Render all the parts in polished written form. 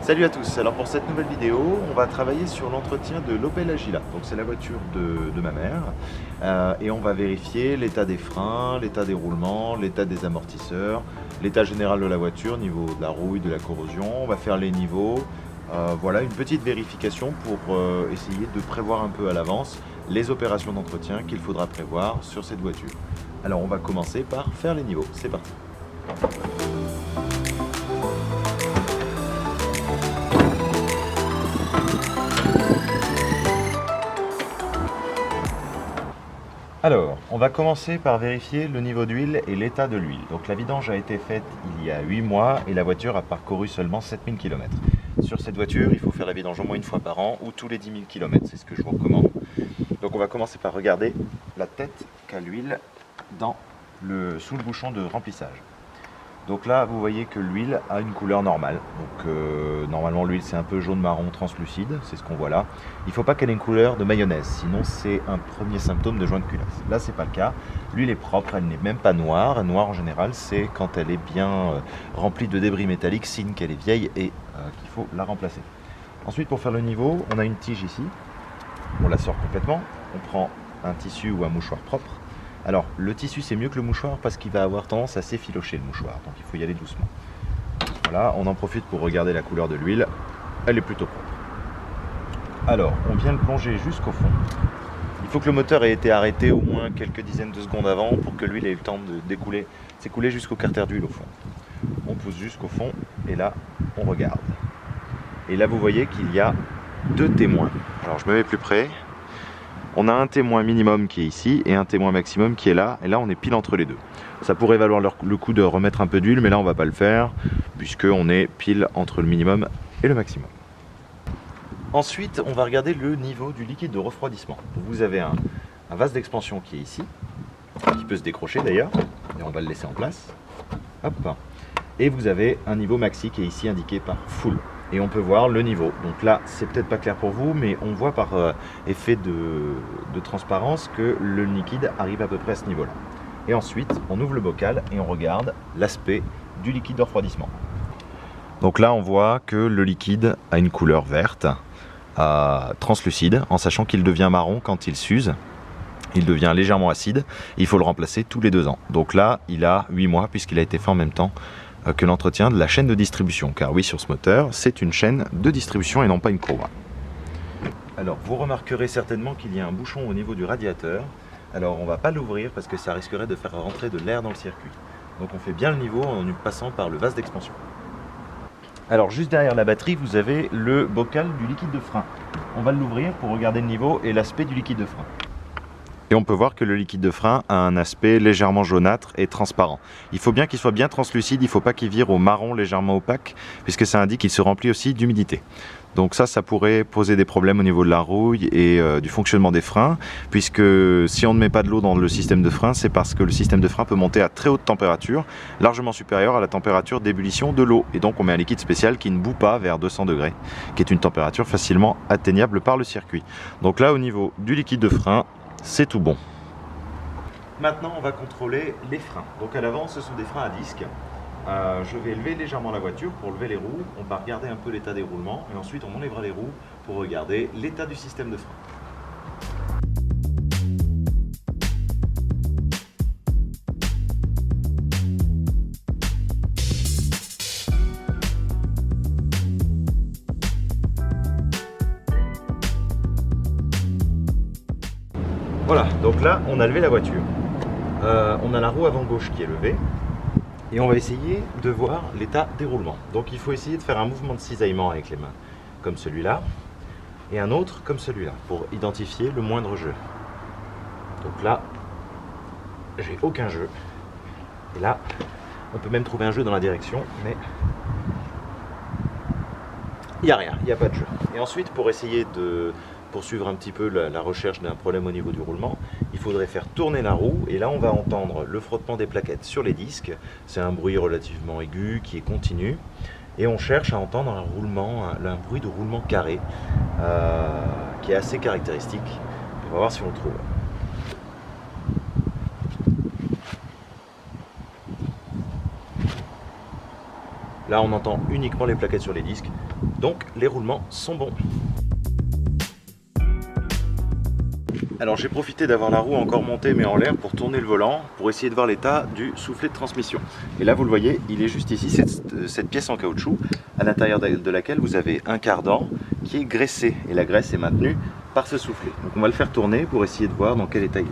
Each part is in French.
Salut à tous, alors pour cette nouvelle vidéo, on va travailler sur l'entretien de l'Opel Agila. Donc c'est la voiture de ma mère et on va vérifier l'état des freins, l'état des roulements, l'état des amortisseurs, l'état général de la voiture, niveau de la rouille, de la corrosion. On va faire les niveaux, voilà une petite vérification pour essayer de prévoir un peu à l'avance les opérations d'entretien qu'il faudra prévoir sur cette voiture. Alors on va commencer par faire les niveaux, c'est parti. Alors, on va commencer par vérifier le niveau d'huile et l'état de l'huile. Donc la vidange a été faite il y a 8 mois et la voiture a parcouru seulement 7000 km. Sur cette voiture, il faut faire la vidange au moins une fois par an ou tous les 10 000 km, c'est ce que je vous recommande. Donc on va commencer par regarder la tête qu'a l'huile sous le bouchon de remplissage. Donc là, vous voyez que l'huile a une couleur normale. Donc normalement, l'huile c'est un peu jaune-marron translucide, c'est ce qu'on voit là. Il ne faut pas qu'elle ait une couleur de mayonnaise, sinon c'est un premier symptôme de joint de culasse. Là, c'est pas le cas. L'huile est propre, elle n'est même pas noire. Noire en général, c'est quand elle est bien remplie de débris métalliques, signe qu'elle est vieille et qu'il faut la remplacer. Ensuite, pour faire le niveau, on a une tige ici. On la sort complètement. On prend un tissu ou un mouchoir propre. Alors, le tissu c'est mieux que le mouchoir parce qu'il va avoir tendance à s'effilocher le mouchoir, donc il faut y aller doucement. Voilà, on en profite pour regarder la couleur de l'huile, elle est plutôt propre. Alors, on vient le plonger jusqu'au fond. Il faut que le moteur ait été arrêté au moins quelques dizaines de secondes avant pour que l'huile ait eu le temps de s'écouler jusqu'au carter d'huile au fond. On pousse jusqu'au fond et là, on regarde. Et là, vous voyez qu'il y a deux témoins. Alors, je me mets plus près. On a un témoin minimum qui est ici et un témoin maximum qui est là. Et là, on est pile entre les deux. Ça pourrait valoir le coup de remettre un peu d'huile, mais là, on va pas le faire puisqu'on est pile entre le minimum et le maximum. Ensuite, on va regarder le niveau du liquide de refroidissement. Vous avez un vase d'expansion qui est ici, qui peut se décrocher d'ailleurs, et on va le laisser en place. Hop. Et vous avez un niveau maxi qui est ici indiqué par full. Et on peut voir le niveau. Donc là, c'est peut-être pas clair pour vous, mais on voit par effet de transparence que le liquide arrive à peu près à ce niveau-là. Et ensuite, on ouvre le bocal et on regarde l'aspect du liquide de refroidissement. Donc là, on voit que le liquide a une couleur verte, translucide, en sachant qu'il devient marron quand il s'use. Il devient légèrement acide. Il faut le remplacer tous les 2 ans. Donc là, il a 8 mois puisqu'il a été fait en même temps que l'entretien de la chaîne de distribution, car oui, sur ce moteur, c'est une chaîne de distribution et non pas une courroie. Alors, vous remarquerez certainement qu'il y a un bouchon au niveau du radiateur. Alors, on ne va pas l'ouvrir parce que ça risquerait de faire rentrer de l'air dans le circuit. Donc, on fait bien le niveau en passant par le vase d'expansion. Alors, juste derrière la batterie, vous avez le bocal du liquide de frein. On va l'ouvrir pour regarder le niveau et l'aspect du liquide de frein. Et on peut voir que le liquide de frein a un aspect légèrement jaunâtre et transparent. Il faut bien qu'il soit bien translucide, il ne faut pas qu'il vire au marron légèrement opaque, puisque ça indique qu'il se remplit aussi d'humidité. Donc ça pourrait poser des problèmes au niveau de la rouille et du fonctionnement des freins, puisque si on ne met pas de l'eau dans le système de frein, c'est parce que le système de frein peut monter à très haute température, largement supérieure à la température d'ébullition de l'eau. Et donc on met un liquide spécial qui ne bout pas vers 200 degrés, qui est une température facilement atteignable par le circuit. Donc là, au niveau du liquide de frein, c'est tout bon. Maintenant, on va contrôler les freins. Donc à l'avant, ce sont des freins à disque. Je vais lever légèrement la voiture pour lever les roues. On va regarder un peu l'état des roulements et ensuite on enlèvera les roues pour regarder l'état du système de frein. Voilà, donc là on a levé la voiture. On a la roue avant gauche qui est levée. Et on va essayer de voir l'état des roulements. Donc il faut essayer de faire un mouvement de cisaillement avec les mains, comme celui-là, et un autre comme celui-là, pour identifier le moindre jeu. Donc là, j'ai aucun jeu. Et là, on peut même trouver un jeu dans la direction, mais il n'y a rien, il n'y a pas de jeu. Et ensuite, pour essayer de poursuivre un petit peu la recherche d'un problème au niveau du roulement, il faudrait faire tourner la roue et là on va entendre le frottement des plaquettes sur les disques. C'est un bruit relativement aigu qui est continu et on cherche à entendre un bruit de roulement carré qui est assez caractéristique. On va voir si on le trouve. Là on entend uniquement les plaquettes sur les disques Donc les roulements sont bons. Alors j'ai profité d'avoir la roue encore montée mais en l'air pour tourner le volant, pour essayer de voir l'état du soufflet de transmission. Et là vous le voyez, il est juste ici, cette pièce en caoutchouc, à l'intérieur de laquelle vous avez un cardan qui est graissé. Et la graisse est maintenue par ce soufflet. Donc on va le faire tourner pour essayer de voir dans quel état il est.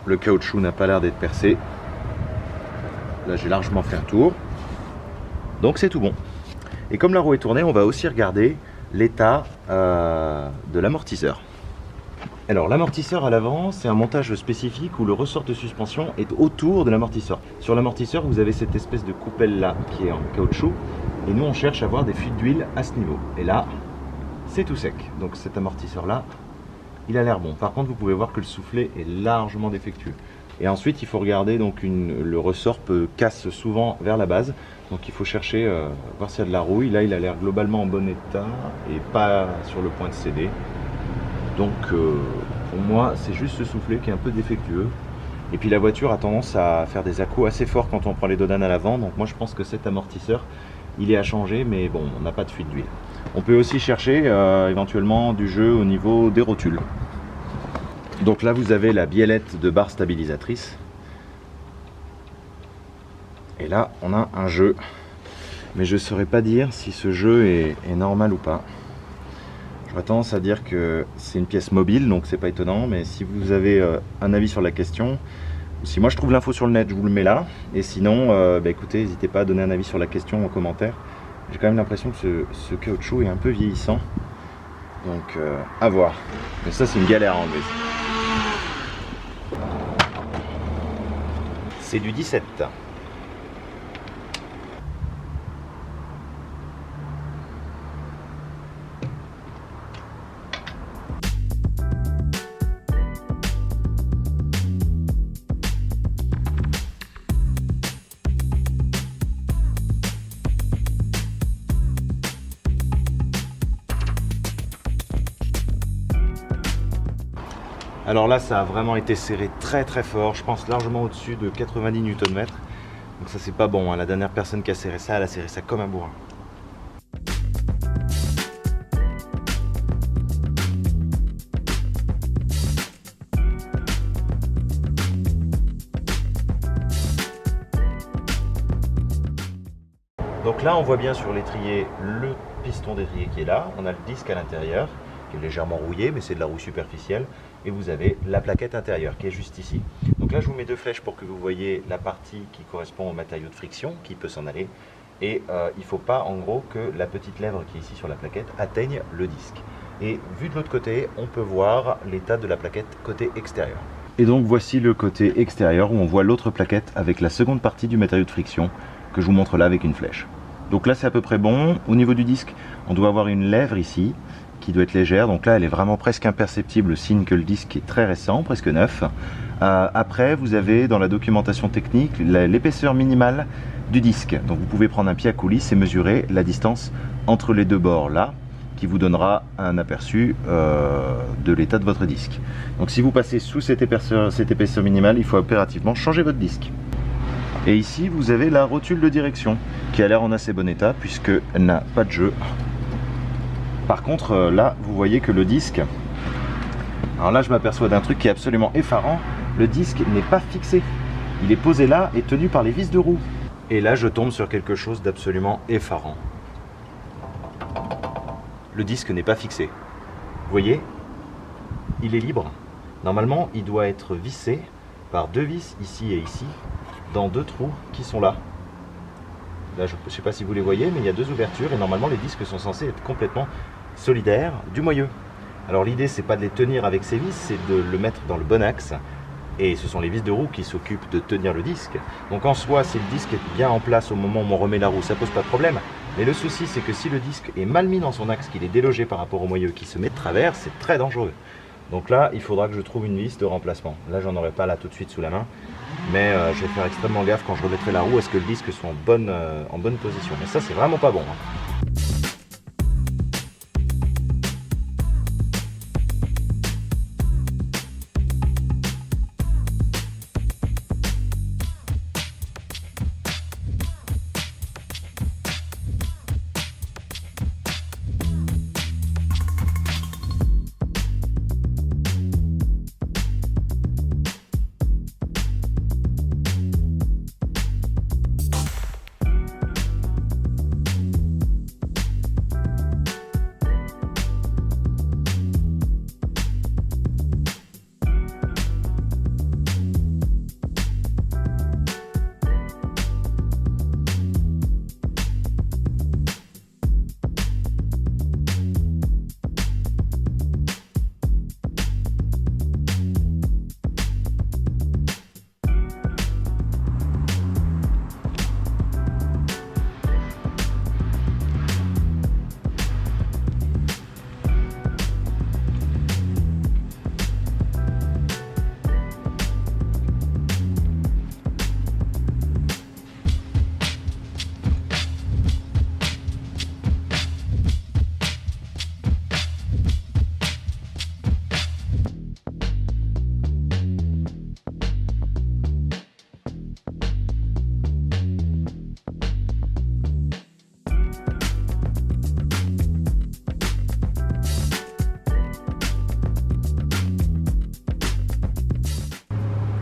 Le caoutchouc n'a pas l'air d'être percé. Là j'ai largement fait un tour. Donc c'est tout bon. Et comme la roue est tournée, on va aussi regarder l'état de l'amortisseur. Alors l'amortisseur à l'avant, c'est un montage spécifique où le ressort de suspension est autour de l'amortisseur. Sur l'amortisseur, vous avez cette espèce de coupelle là qui est en caoutchouc et nous on cherche à avoir des fuites d'huile à ce niveau. Et là, c'est tout sec. Donc cet amortisseur là, il a l'air bon. Par contre, vous pouvez voir que le soufflet est largement défectueux. Et ensuite, il faut regarder, donc le ressort casse souvent vers la base. Donc il faut chercher, voir s'il y a de la rouille. Là, il a l'air globalement en bon état et pas sur le point de céder. Donc pour moi, c'est juste ce soufflet qui est un peu défectueux. Et puis la voiture a tendance à faire des à-coups assez forts quand on prend les dodanes à l'avant. Donc moi, je pense que cet amortisseur, il est à changer, mais bon, on n'a pas de fuite d'huile. On peut aussi chercher éventuellement du jeu au niveau des rotules. Donc là vous avez la biellette de barre stabilisatrice. Et là on a un jeu. Mais je ne saurais pas dire si ce jeu est normal ou pas. J'aurais tendance à dire que c'est une pièce mobile, donc c'est pas étonnant. Mais si vous avez un avis sur la question, ou si moi je trouve l'info sur le net, je vous le mets là. Et sinon, écoutez, n'hésitez pas à donner un avis sur la question en commentaire. J'ai quand même l'impression que ce caoutchouc est un peu vieillissant. Donc à voir. Mais ça c'est une galère à enlever. C'est du 17. Alors là, ça a vraiment été serré très très fort, je pense largement au-dessus de 90 Nm. Donc ça c'est pas bon, hein. La dernière personne qui a serré ça, elle a serré ça comme un bourrin. Donc là on voit bien sur l'étrier le piston d'étrier qui est là, on a le disque à l'intérieur qui est légèrement rouillé mais c'est de la rouille superficielle et vous avez la plaquette intérieure qui est juste ici. Donc là je vous mets deux flèches pour que vous voyez la partie qui correspond au matériau de friction qui peut s'en aller et il ne faut pas en gros que la petite lèvre qui est ici sur la plaquette atteigne le disque. Et vu de l'autre côté on peut voir l'état de la plaquette côté extérieur. Et donc voici le côté extérieur où on voit l'autre plaquette avec la seconde partie du matériau de friction que je vous montre là avec une flèche. Donc là c'est à peu près bon. Au niveau du disque, on doit avoir une lèvre ici qui doit être légère. Donc là elle est vraiment presque imperceptible, signe que le disque est très récent, presque neuf. Après vous avez dans la documentation technique l'épaisseur minimale du disque. Donc vous pouvez prendre un pied à coulisse et mesurer la distance entre les deux bords là, qui vous donnera un aperçu de l'état de votre disque. Donc si vous passez sous cette épaisseur minimale, il faut impérativement changer votre disque. Et ici vous avez la rotule de direction qui a l'air en assez bon état puisqu'elle n'a pas de jeu. Par contre là vous voyez que le disque, alors là je m'aperçois d'un truc qui est absolument effarant, le disque n'est pas fixé, il est posé là et tenu par les vis de roue. Et là je tombe sur quelque chose d'absolument effarant. Le disque n'est pas fixé. Vous voyez, il est libre. Normalement il doit être vissé par deux vis ici et ici dans deux trous qui sont là. Là je ne sais pas si vous les voyez mais il y a deux ouvertures et normalement les disques sont censés être complètement solidaires du moyeu. Alors l'idée c'est pas de les tenir avec ces vis, c'est de le mettre dans le bon axe et ce sont les vis de roue qui s'occupent de tenir le disque. Donc en soi si le disque est bien en place au moment où on remet la roue ça pose pas de problème. Mais le souci c'est que si le disque est mal mis dans son axe, qu'il est délogé par rapport au moyeu, qui se met de travers, c'est très dangereux. Donc là il faudra que je trouve une vis de remplacement. Là j'en aurai pas là tout de suite sous la main. Mais je vais faire extrêmement gaffe quand je remettrai la roue à ce que le disque soit en bonne position. Mais ça c'est vraiment pas bon, hein.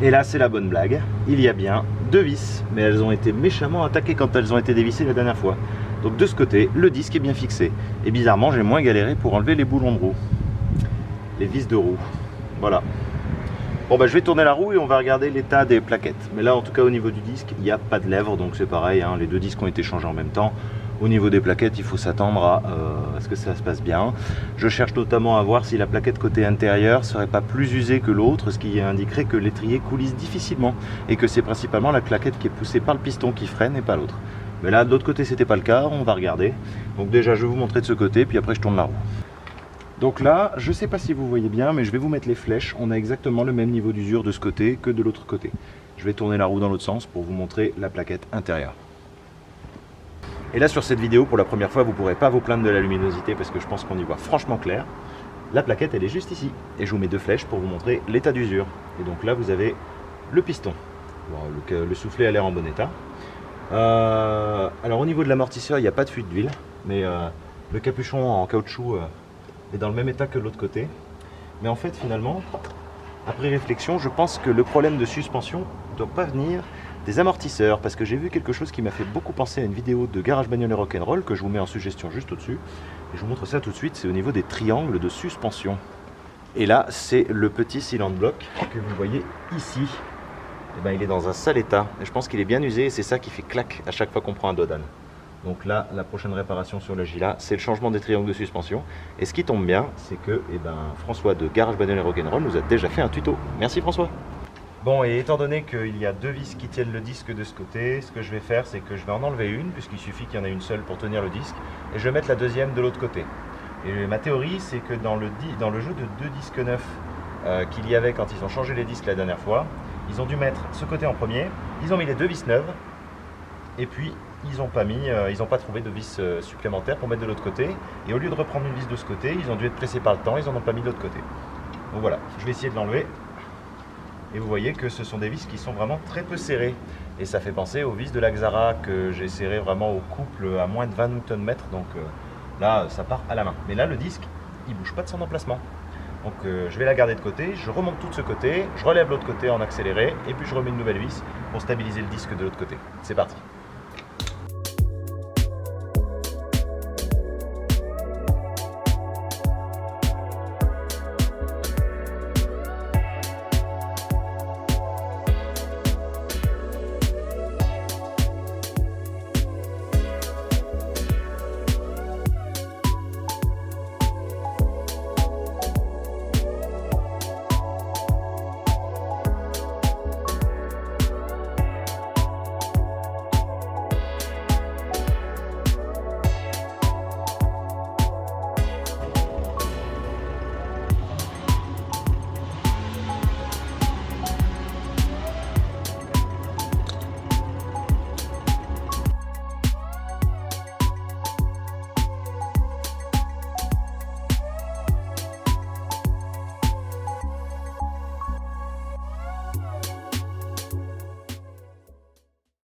Et là, c'est la bonne blague. Il y a bien 2 vis, mais elles ont été méchamment attaquées quand elles ont été dévissées la dernière fois. Donc de ce côté, le disque est bien fixé. Et bizarrement, j'ai moins galéré pour enlever les boulons de roue. Les vis de roue. Voilà. Bon bah je vais tourner la roue et on va regarder l'état des plaquettes. Mais là, en tout cas, au niveau du disque, il n'y a pas de lèvres, donc c'est pareil, hein, les 2 disques ont été changés en même temps. Au niveau des plaquettes, il faut s'attendre à ce que ça se passe bien. Je cherche notamment à voir si la plaquette côté intérieur ne serait pas plus usée que l'autre, ce qui indiquerait que l'étrier coulisse difficilement et que c'est principalement la plaquette qui est poussée par le piston qui freine et pas l'autre. Mais là, de l'autre côté, c'était pas le cas, on va regarder. Donc déjà, je vais vous montrer de ce côté, puis après, je tourne la roue. Donc là, je ne sais pas si vous voyez bien, mais je vais vous mettre les flèches. On a exactement le même niveau d'usure de ce côté que de l'autre côté. Je vais tourner la roue dans l'autre sens pour vous montrer la plaquette intérieure. Et là sur cette vidéo, pour la première fois, vous ne pourrez pas vous plaindre de la luminosité parce que je pense qu'on y voit franchement clair. La plaquette, elle est juste ici. Et je vous mets 2 flèches pour vous montrer l'état d'usure. Et donc là, vous avez le piston. Bon, le soufflet a l'air en bon état. Alors au niveau de l'amortisseur, il n'y a pas de fuite d'huile. Mais le capuchon en caoutchouc est dans le même état que l'autre côté. Mais en fait, finalement, après réflexion, je pense que le problème de suspension ne doit pas venir des amortisseurs, parce que j'ai vu quelque chose qui m'a fait beaucoup penser à une vidéo de Garage Bagnole et Rock'n'Roll que je vous mets en suggestion juste au-dessus. Et je vous montre ça tout de suite, c'est au niveau des triangles de suspension. Et là, c'est le petit cylinder bloc que vous voyez ici. Et ben, il est dans un sale état, et je pense qu'il est bien usé, et c'est ça qui fait clac à chaque fois qu'on prend un dos d'âne. Donc là, la prochaine réparation sur le Gila, c'est le changement des triangles de suspension. Et ce qui tombe bien, c'est que François de Garage Bagnole et Rock'n'Roll nous a déjà fait un tuto. Merci François. Bon, et étant donné qu'il y a 2 vis qui tiennent le disque de ce côté, ce que je vais faire, c'est que je vais en enlever une, puisqu'il suffit qu'il y en ait une seule pour tenir le disque, et je vais mettre la deuxième de l'autre côté. Et ma théorie, c'est que dans le jeu de 2 disques neufs qu'il y avait quand ils ont changé les disques la dernière fois, ils ont dû mettre ce côté en premier, ils ont mis les 2 vis neuves, et puis ils n'ont pas trouvé de vis supplémentaires pour mettre de l'autre côté, et au lieu de reprendre une vis de ce côté, ils ont dû être pressés par le temps, ils n'en ont pas mis de l'autre côté. Donc voilà, je vais essayer de l'enlever. Et vous voyez que ce sont des vis qui sont vraiment très peu serrées. Et ça fait penser aux vis de la Xara que j'ai serrées vraiment au couple à moins de 20 Nm. Donc là, ça part à la main. Mais là, le disque, il ne bouge pas de son emplacement. Donc je vais la garder de côté, je remonte tout de ce côté, je relève l'autre côté en accéléré, et puis je remets une nouvelle vis pour stabiliser le disque de l'autre côté. C'est parti.